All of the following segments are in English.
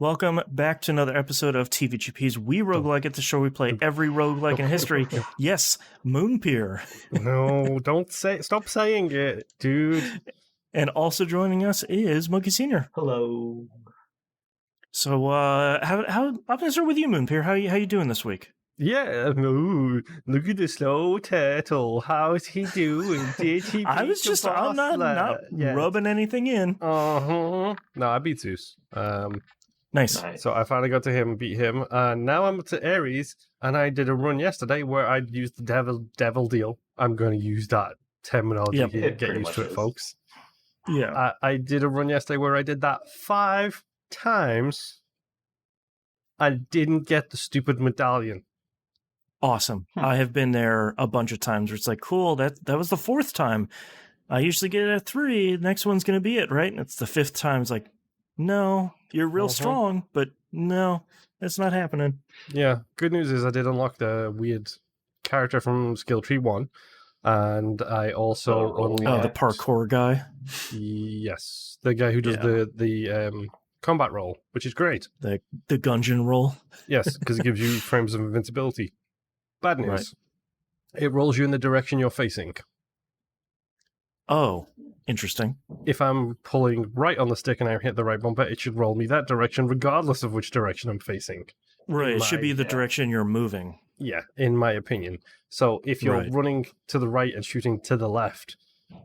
Welcome back to another episode of TVGP's We Roguelike. It's the show we play every roguelike in history. Yes, Moonpier. No, stop saying it, dude. And also joining us is Monkey Senior. Hello. So, I'm gonna start with you, Moonpier. How you doing this week? Yeah, ooh, look at the slow turtle. How's he doing? Did he I was just, I'm not rubbing anything in. No, I beat Zeus. Nice. So I finally got to him and beat him, and now I'm up to Ares, and I did a run yesterday where I used the devil deal. I'm going to use that terminology here. Get used to it, folks. Yeah. I did a run yesterday where I did that 5 times. I didn't get the stupid medallion. Awesome. I have been there a bunch of times where it's like, cool, that was the 4th time. I usually get it at 3. Next one's going to be it, right? And it's the 5th time. It's like, no, you're real strong, but no, that's not happening. Yeah. Good news is I did unlock the weird character from Skill Tree 1. And I also unlocked... the parkour guy? Yes. The guy who does the combat roll, which is great. The Gungeon roll? Yes, because it gives you frames of invincibility. Bad news. Right. It rolls you in the direction you're facing. Oh, interesting. If I'm pulling right on the stick and I hit the right bumper, it should roll me that direction regardless of which direction I'm facing. Right, it should be the direction you're moving. Yeah, in my opinion. So if you're running to the right and shooting to the left,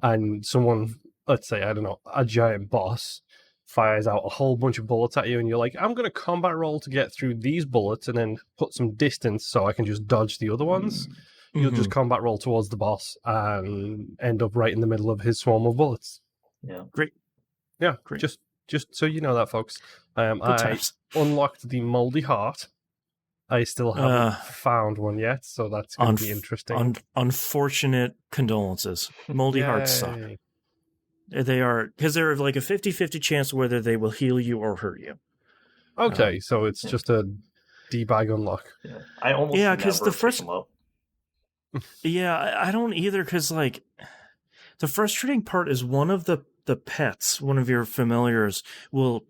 and someone, let's say, I don't know, a giant boss, fires out a whole bunch of bullets at you, and you're like, I'm going to combat roll to get through these bullets and then put some distance so I can just dodge the other ones. You'll just combat roll towards the boss and end up right in the middle of his swarm of bullets. Yeah. Great. Yeah, great. Just so you know that, folks. I unlocked the Moldy Heart. I still haven't found one yet, so that's going to be interesting. Unfortunate condolences. Moldy Hearts suck. They are, because they're like a 50-50 chance whether they will heal you or hurt you. Okay, so it's just a debug unlock. Yeah, I almost because the first... Yeah, I don't either, because, like, the frustrating part is one of the pets, one of your familiars, will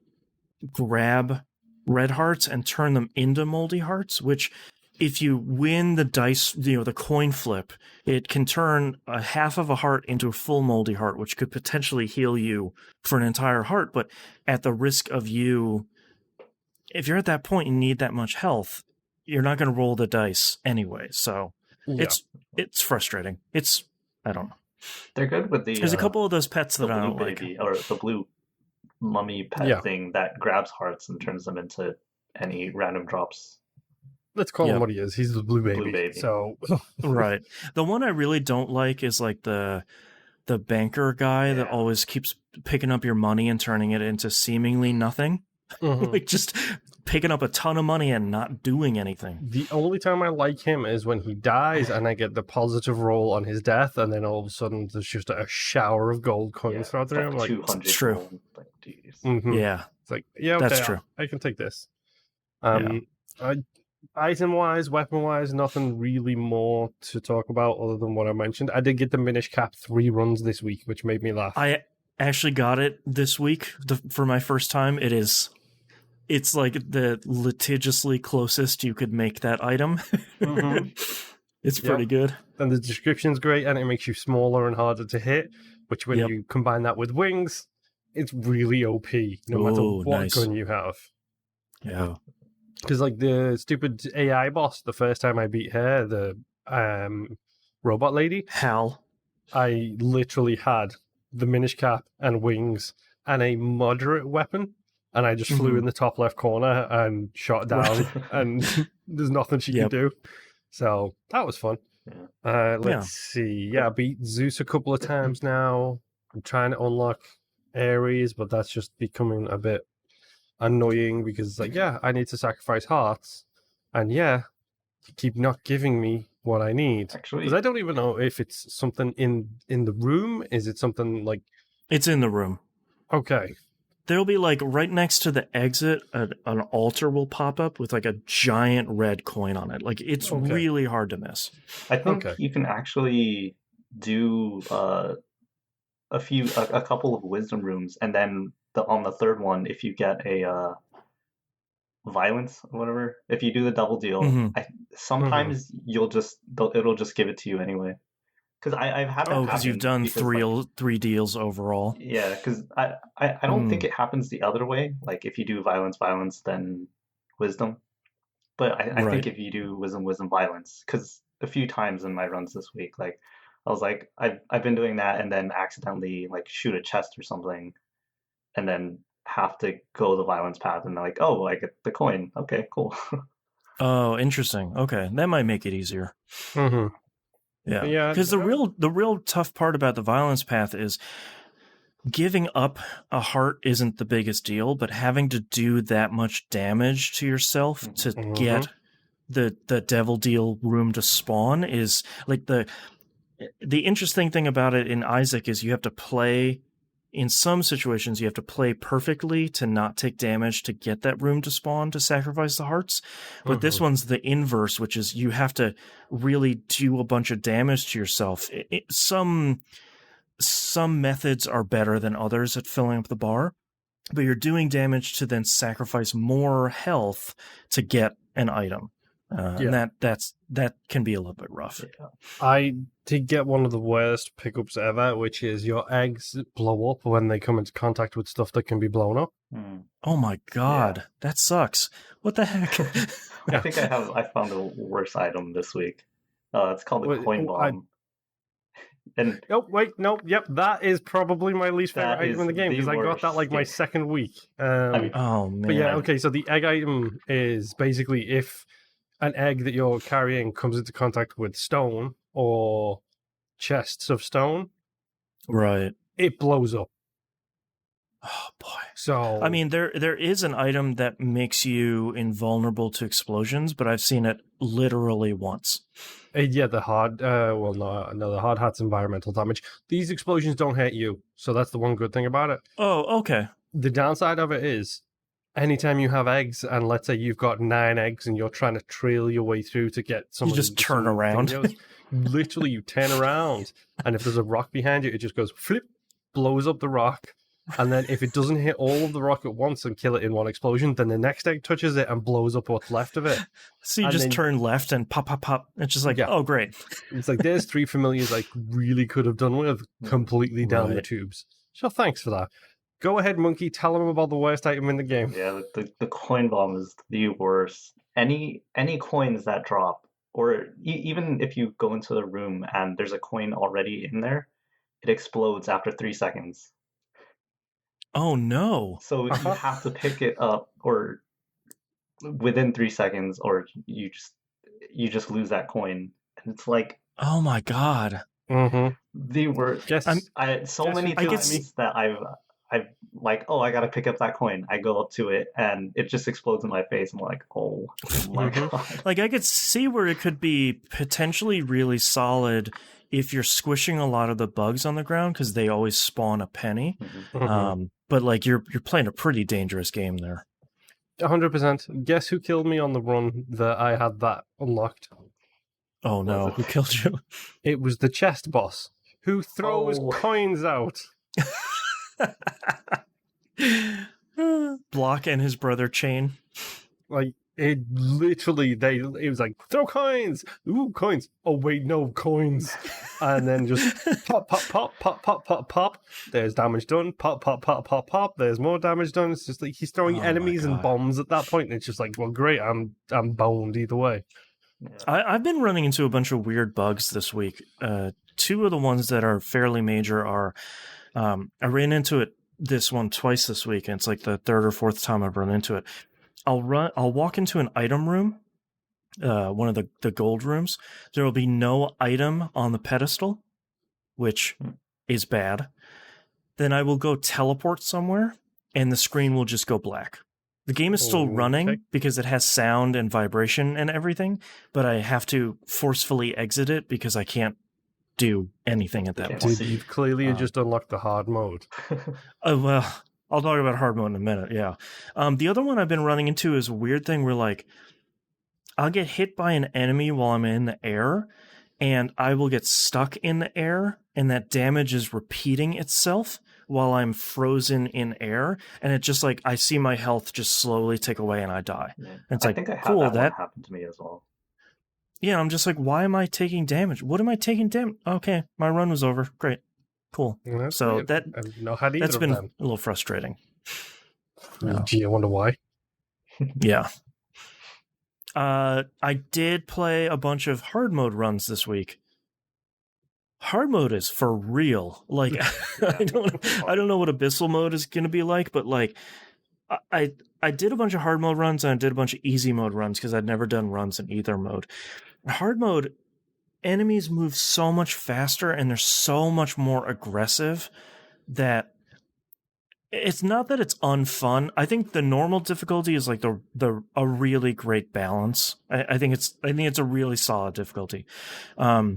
grab red hearts and turn them into moldy hearts, which, if you win the dice, the coin flip, it can turn a half of a heart into a full moldy heart, which could potentially heal you for an entire heart, but at the risk of you, if you're at that point and need that much health, you're not going to roll the dice anyway, so... Yeah. It's frustrating. I don't know. They're good with There's a couple of those pets that I don't like. Or the blue mummy pet thing that grabs hearts and turns them into any random drops. Let's call him what he is. He's the blue baby. So right. The one I really don't like is like the banker guy that always keeps picking up your money and turning it into seemingly nothing. Like just picking up a ton of money and not doing anything. The only time I like him is when he dies and I get the positive roll on his death, and then all of a sudden there's just a shower of gold coins throughout there. I'm like, it's true. Yeah. It's like, okay, that's true. I can take this. Item-wise, weapon-wise, nothing really more to talk about other than what I mentioned. I did get the Minish Cap 3 runs this week, which made me laugh. I actually got it this week for my first time. It's like the litigiously closest you could make that item. It's pretty good. And the description's great, and it makes you smaller and harder to hit, which when you combine that with wings, it's really OP, no matter what gun you have. Yeah. Because like the stupid AI boss, the first time I beat her, the robot lady, Hal, I literally had the Minish Cap and wings and a moderate weapon. And I just flew in the top left corner and shot down, and there's nothing she could do. So that was fun. Let's see. Yeah, I beat Zeus a couple of times now. I'm trying to unlock Ares, but that's just becoming a bit annoying because, like, I need to sacrifice hearts. And you keep not giving me what I need. Actually, because I don't even know if it's something in the room. Is it something like... It's in the room. Okay. There'll be, like, right next to the exit, an altar will pop up with, like, a giant red coin on it. Like, it's really hard to miss. I think you can actually do a couple of wisdom rooms, and then on the third one, if you get a violence or whatever, if you do the double deal, Mm-hmm. sometimes it'll just give it to you anyway. Because I've had it Oh, because you've happen done because like three deals overall. yeah, because I don't think it happens the other way. Like if you do violence, then wisdom. But I think Right. if you do wisdom, violence, because a few times in my runs this week, like I was like I've been doing that and then accidentally like shoot a chest or something, and then have to go the violence path, and they're like, oh, I get the coin. Okay, cool. Oh, interesting. Okay, that might make it easier. Mm-hmm. Yeah, Yeah. because the real tough part about the violence path is giving up a heart isn't the biggest deal, but having to do that much damage to yourself to get the devil deal room to spawn is like the interesting thing about it in Isaac is you have to play. In some situations, you have to play perfectly to not take damage to get that room to spawn to sacrifice the hearts. But this one's the inverse, which is you have to really do a bunch of damage to yourself. Some methods are better than others at filling up the bar, but you're doing damage to then sacrifice more health to get an item. And that can be a little bit rough. Yeah. I did get one of the worst pickups ever, which is your eggs blow up when they come into contact with stuff that can be blown up. Oh my god, that sucks. What the heck? I think I found a worse item this week. It's called the coin bomb. And that is probably my least favorite item in the game because I got that like my second week. Oh man. But yeah, okay, so the egg item is basically if an egg that you're carrying comes into contact with stone or chests of stone, right, it blows up. Oh boy. So I mean, there is an item that makes you invulnerable to explosions, but I've seen it literally once. Yeah, the hard. The hard hat's environmental damage. These explosions don't hurt you, so that's the one good thing about it. Oh, okay. The downside of it is, anytime you have eggs, and let's say you've got 9 eggs, and you're trying to trail your way through to get some, you just turn around. Literally, you turn around, and if there's a rock behind you, it just goes flip, blows up the rock. And then if it doesn't hit all of the rock at once and kill it in one explosion, then the next egg touches it and blows up what's left of it. So you just turn left and pop, pop, pop. It's just like, oh, great. It's like there's 3 familiars I really could have done with completely down the tubes. So thanks for that. Go ahead, Monkey. Tell them about the worst item in the game. Yeah, the coin bomb is the worst. Any coins that drop, or even if you go into the room and there's a coin already in there, it explodes after 3 seconds. Oh no! So you have to pick it up, or within 3 seconds, or you just lose that coin. And it's like, oh my god! They were many times that I've like, oh, I gotta pick up that coin. I go up to it and it just explodes in my face. I'm like, oh my god! Like I could see where it could be potentially really solid if you're squishing a lot of the bugs on the ground because they always spawn a penny. But like you're playing a pretty dangerous game there. 100%. Guess who killed me on the run that I had that unlocked? Oh no, who killed you? It was the chest boss who throws coins out. Block and his brother Chain. Like it literally, it was like throw coins. Ooh, coins. Oh wait, no coins. And then just pop, pop, pop, pop, pop, pop, pop. There's damage done. Pop, pop, pop, pop, pop. There's more damage done. It's just like he's throwing enemies and bombs at that point. And it's just like, well, great. I'm boned either way. I've been running into a bunch of weird bugs this week. 2 of the ones that are fairly major are, I ran into this one twice this week, and it's like the 3rd or 4th time I've run into it. I'll walk into an item room, one of the gold rooms. There will be no item on the pedestal, which is bad. Then I will go teleport somewhere, and the screen will just go black. The game is still running because it has sound and vibration and everything, but I have to forcefully exit it because I can't do anything at that point. You've clearly just unlocked the hard mode. Well, I'll talk about hard mode in a minute, yeah. The other one I've been running into is a weird thing where, like, I'll get hit by an enemy while I'm in the air, and I will get stuck in the air, and that damage is repeating itself. while I'm frozen in air, and it just like I see my health just slowly tick away and I die. Yeah. And it's I like, think I had cool, that one happen to me as well. Yeah, I'm just like, why am I taking damage? What am I taking damage? Okay, my run was over. Great. Cool. And that's So weird. I've not had either that's of been them. a little frustrating. Yeah. Gee, I wonder why. Yeah. I did play a bunch of hard mode runs this week. Hard mode is for real. Like, I don't know what abyssal mode is going to be like, but like, I did a bunch of hard mode runs and I did a bunch of easy mode runs because I'd never done runs in either mode. Hard mode, enemies move so much faster and they're so much more aggressive that it's not that it's unfun. I think the normal difficulty is like a really great balance. I think it's a really solid difficulty. I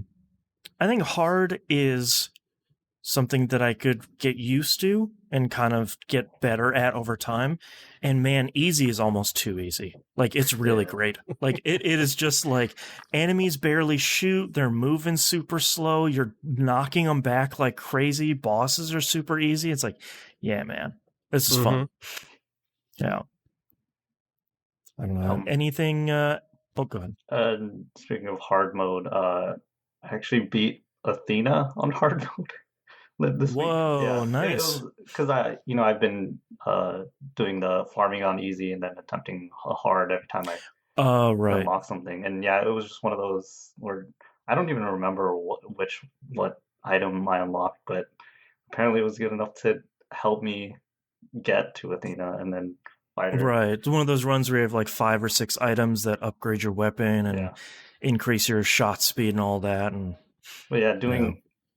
think hard is something that I could get used to and kind of get better at over time. And man, easy is almost too easy. Like, it's really great. Like, it is just like enemies barely shoot. They're moving super slow. You're knocking them back like crazy. Bosses are super easy. It's like, yeah, man, this is fun. Yeah. I don't know. Anything? Oh, go ahead. Speaking of hard mode, I actually beat Athena on hard mode. This Whoa, week. Yeah. nice. Because I've been doing the farming on easy and then attempting hard every time I unlock something. And yeah, it was just one of those where I don't even remember what item I unlocked, but apparently it was good enough to help me get to Athena and then fight her. Right. It's one of those runs where you have like 5 or 6 items that upgrade your weapon and increase your shot speed and all that. And but yeah,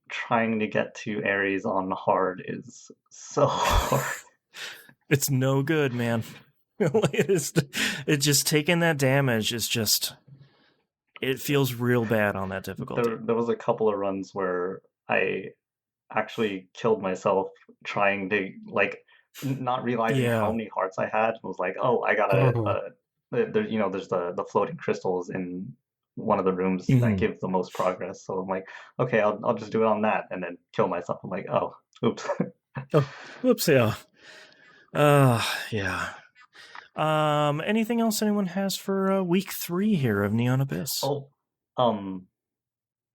trying to get to Ares on hard is so hard. It's no good, man. It's just taking that damage is just, it feels real bad on that difficulty. There was a couple of runs where I actually killed myself trying to, like, not realizing how many hearts I had. I was like, oh, I gotta there's the floating crystals in one of the rooms that give the most progress. So I'm like, okay, I'll just do it on that and then kill myself. I'm like, oh, oops. Whoops, yeah. Yeah. Anything else anyone has for week 3 here of Neon Abyss? Oh,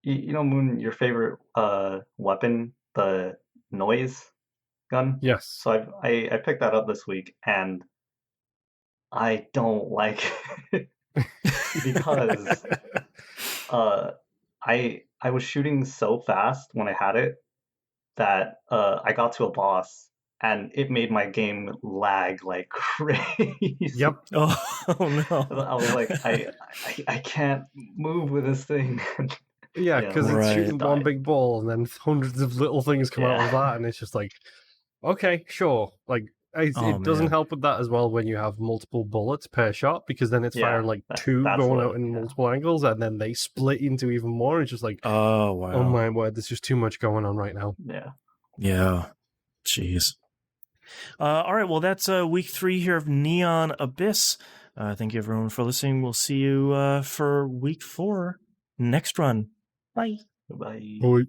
Moon, your favorite weapon, the noise gun? Yes. So I picked that up this week and I don't like it because I was shooting so fast when I had it that I got to a boss and it made my game lag like crazy. Yep. Oh no. I was like, I can't move with this thing. Yeah, because it's shooting one big ball and then hundreds of little things come out of that, and it's just like, okay, sure. Like, it doesn't help with that as well when you have multiple bullets per shot, because then it's firing like 2 going out in multiple angles, and then they split into even more. It's just like, oh wow, oh my word, there's just too much going on right now. Yeah. Jeez. All right, well, that's week 3 here of Neon Abyss. Thank you everyone for listening. We'll see you for week 4 next run. Bye. Bye. Bye.